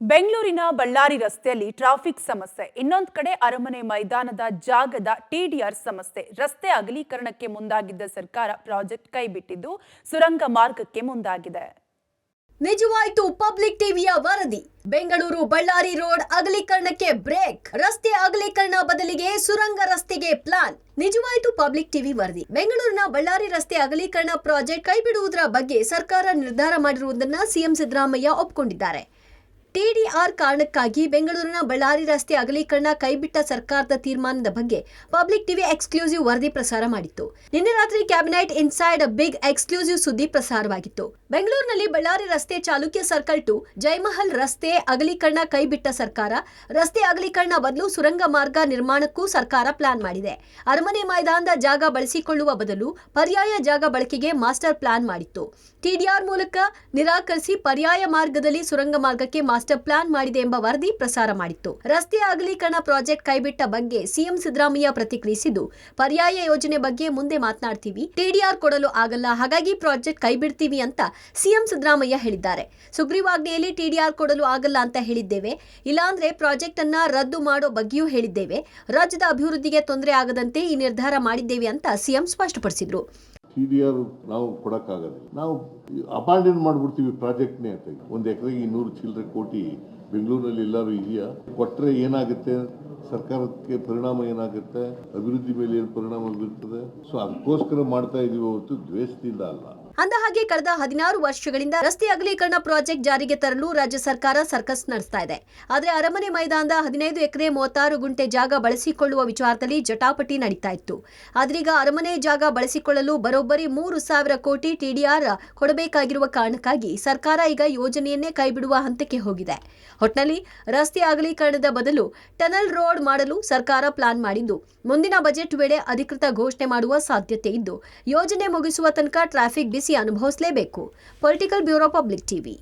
ಬೆಂಗಳೂರಿನ ಬಳ್ಳಾರಿ ರಸ್ತೆಯಲ್ಲಿ ಟ್ರಾಫಿಕ್ ಸಮಸ್ಯೆ. ಇನ್ನೊಂದು ಕಡೆ ಅರಮನೆ ಮೈದಾನದ ಜಾಗದ ಟಿಡಿಆರ್ ಸಮಸ್ಯೆ. ರಸ್ತೆ ಅಗಲೀಕರಣಕ್ಕೆ ಮುಂದಾಗಿದ್ದ ಸರ್ಕಾರ ಪ್ರಾಜೆಕ್ಟ್ ಕೈಬಿಟ್ಟಿದ್ದು ಸುರಂಗ ಮಾರ್ಗಕ್ಕೆ ಮುಂದಾಗಿದೆ. ನಿಜವಾಯಿತು ಪಬ್ಲಿಕ್ ಟಿವಿಯ ವರದಿ. ಬೆಂಗಳೂರು ಬಳ್ಳಾರಿ ರೋಡ್ ಅಗಲೀಕರಣಕ್ಕೆ ಬ್ರೇಕ್. ರಸ್ತೆ ಅಗಲೀಕರಣ ಬದಲಿಗೆ ಸುರಂಗ ರಸ್ತೆಗೆ ಪ್ಲಾನ್. ನಿಜವಾಯಿತು ಪಬ್ಲಿಕ್ ಟಿವಿ ವರದಿ. ಬೆಂಗಳೂರಿನ ಬಳ್ಳಾರಿ ರಸ್ತೆ ಅಗಲೀಕರಣ ಪ್ರಾಜೆಕ್ಟ್ ಕೈಬಿಡುವುದರ ಬಗ್ಗೆ ಸರ್ಕಾರ ನಿರ್ಧಾರ ಮಾಡಿರುವುದನ್ನು ಸಿಎಂ ಸಿದ್ದರಾಮಯ್ಯ ಒಪ್ಪಿಕೊಂಡಿದ್ದಾರೆ. ಟಿಡಿಆರ್ ಕಾರಣಕ್ಕಾಗಿ ಬೆಂಗಳೂರಿನ ಬಳ್ಳಾರಿ ರಸ್ತೆ ಅಗಲೀಕರಣ ಕೈಬಿಟ್ಟ ಸರ್ಕಾರದ ತೀರ್ಮಾನದ ಬಗ್ಗೆ ಪಬ್ಲಿಕ್ ಟಿವಿ ಎಕ್ಸ್ಕ್ಲೂಸಿವ್ ವರದಿ ಪ್ರಸಾರ ಮಾಡಿತ್ತು. ನಿನ್ನೆ ರಾತ್ರಿ ಕ್ಯಾಬಿನೆಟ್ ಇನ್ಸೈಡ್ ಬಿಗ್ ಎಕ್ಸ್ಕ್ಲೂಸಿವ್ ಸುದ್ದಿ ಪ್ರಸಾರವಾಗಿತ್ತು. ಬೆಂಗಳೂರಿನಲ್ಲಿ ಬಳ್ಳಾರಿ ರಸ್ತೆ ಚಾಲುಕ್ಯ ಸರ್ಕಲ್ ಟು ಜಯಮಹಲ್ ರಸ್ತೆ ಅಗಲೀಕರಣ ಕೈಬಿಟ್ಟ ಸರ್ಕಾರ ರಸ್ತೆ ಅಗಲೀಕರಣ ಬದಲು ಸುರಂಗ ಮಾರ್ಗ ನಿರ್ಮಾಣಕ್ಕೂ ಸರ್ಕಾರ ಪ್ಲಾನ್ ಮಾಡಿದೆ. ಅರಮನೆ ಮೈದಾನದ ಜಾಗ ಬಳಸಿಕೊಳ್ಳುವ ಬದಲು ಪರ್ಯಾಯ ಜಾಗ ಬಳಕೆಗೆ ಮಾಸ್ಟರ್ ಪ್ಲಾನ್ ಮಾಡಿತ್ತು. ಟಿಡಿಆರ್ ಮೂಲಕ ನಿರಾಕರಿಸಿ ಪರ್ಯಾಯ ಮಾರ್ಗದಲ್ಲಿ ಸುರಂಗ ಮಾರ್ಗಕ್ಕೆ ಮಾಸ್ಟರ್ ಪ್ಲಾನ್ ಮಾಡಿದೆ ಎಂಬ ವರದಿ ಪ್ರಸಾರ ಮಾಡಿತ್ತು. ರಸ್ತೆ ಅಗಲೀಕರಣ ಪ್ರಾಜೆಕ್ಟ್ ಕೈಬಿಟ್ಟ ಬಗ್ಗೆ ಸಿಎಂ ಸಿದ್ದರಾಮಯ್ಯ ಪ್ರತಿಕ್ರಿಯಿಸಿದ್ದು, ಪರ್ಯಾಯ ಯೋಜನೆ ಬಗ್ಗೆ ಮುಂದೆ ಮಾತನಾಡ್ತೀವಿ, ಟಿಡಿಆರ್ ಕೊಡಲು ಆಗಲ್ಲ, ಹಾಗಾಗಿ ಪ್ರಾಜೆಕ್ಟ್ ಕೈಬಿಡ್ತೀವಿ ಅಂತ ಸಿಎಂ ಸಿದ್ದರಾಮಯ್ಯ ಹೇಳಿದ್ದಾರೆ. ಸುಗ್ರೀವಾಜ್ಞೆಯಲ್ಲಿ ಟಿಡಿಆರ್ ಕೊಡಲು ಆಗಲ್ಲ ಅಂತ ಹೇಳಿದ್ದೇವೆ, ಇಲ್ಲಾಂದ್ರೆ ಪ್ರಾಜೆಕ್ಟ್ ಅನ್ನ ರದ್ದು ಮಾಡೋ ಬಗ್ಗೆಯೂ ಹೇಳಿದ್ದೇವೆ. ರಾಜ್ಯದ ಅಭಿವೃದ್ಧಿಗೆ ತೊಂದರೆ ಆಗದಂತೆ ಈ ನಿರ್ಧಾರ ಮಾಡಿದ್ದೇವೆ ಅಂತ ಸಿಎಂ ಸ್ಪಷ್ಟಪಡಿಸಿದ್ರು. ಟಿಡಿಆರ್ ನಾವು ಕೊಡಕ್ಕಾಗಲ್ಲ, ನಾವು ಅಪಾಂಡನ್ ಮಾಡ್ಬಿಡ್ತೀವಿ ಪ್ರಾಜೆಕ್ಟ್ನೇ ಅಂತ. ಒಂದು ಎಕರೆಗೆ 200 ಚಿಲ್ಲರೆ ಕೋಟಿ ಬೆಂಗಳೂರಿನಲ್ಲಿ ಎಲ್ಲರೂ ಇದೆಯಾ? ಕೊಟ್ಟರೆ ಏನಾಗುತ್ತೆ, ಸರ್ಕಾರಕ್ಕೆ ಪರಿಣಾಮ ಏನಾಗುತ್ತೆ, ಅಭಿವೃದ್ಧಿ ಮೇಲೆ ಏನು ಪರಿಣಾಮ ಬೀರ್ತದೆ? ಸೊ ಅದಕ್ಕೋಸ್ಕರ ಮಾಡ್ತಾ ಇದೀವಿ ಹೊರತು ದ್ವೇಷದಿಂದ ಅಲ್ಲ. ಅಂದಹಾಗೆ ಕಳೆದ 16 ವರ್ಷಗಳಿಂದ ರಸ್ತೆ ಅಗಲೀಕರಣ ಪ್ರಾಜೆಕ್ಟ್ ಜಾರಿಗೆ ತರಲು ರಾಜ್ಯ ಸರ್ಕಾರ ಸರ್ಕಸ್ ನಡೆಸ್ತಾ ಇದೆ. ಆದರೆ ಅರಮನೆ ಮೈದಾನದ 15 ಎಕರೆ 36 ಗುಂಟೆ ಜಾಗ ಬಳಸಿಕೊಳ್ಳುವ ವಿಚಾರದಲ್ಲಿ ಜಟಾಪಟಿ ನಡೀತಾ ಇತ್ತು. ಆದ್ರೀಗ ಅರಮನೆ ಜಾಗ ಬಳಸಿಕೊಳ್ಳಲು ಬರೋಬ್ಬರಿ 3,000 ಕೋಟಿ ಟಿಡಿಆರ್ ಕೊಡಬೇಕಾಗಿರುವ ಕಾರಣಕ್ಕಾಗಿ ಸರ್ಕಾರ ಈಗ ಯೋಜನೆಯನ್ನೇ ಕೈಬಿಡುವ ಹಂತಕ್ಕೆ ಹೋಗಿದೆ. ಒಟ್ನಲ್ಲಿ ರಸ್ತೆ ಅಗಲೀಕರಣದ ಬದಲು ಟನಲ್ ರೋಡ್ ಮಾಡಲು ಸರ್ಕಾರ ಪ್ಲಾನ್ ಮಾಡಿದ್ದು, ಮುಂದಿನ ಬಜೆಟ್ ವೇಳೆ ಅಧಿಕೃತ ಘೋಷಣೆ ಮಾಡುವ ಸಾಧ್ಯತೆ ಇದ್ದು, ಯೋಜನೆ ಮುಗಿಸುವ ತನಕ ಟ್ರಾಫಿಕ್ ಬಿಸಿ ಅನುಭವಿಸಲೇಬೇಕು. Political bureau, public TV.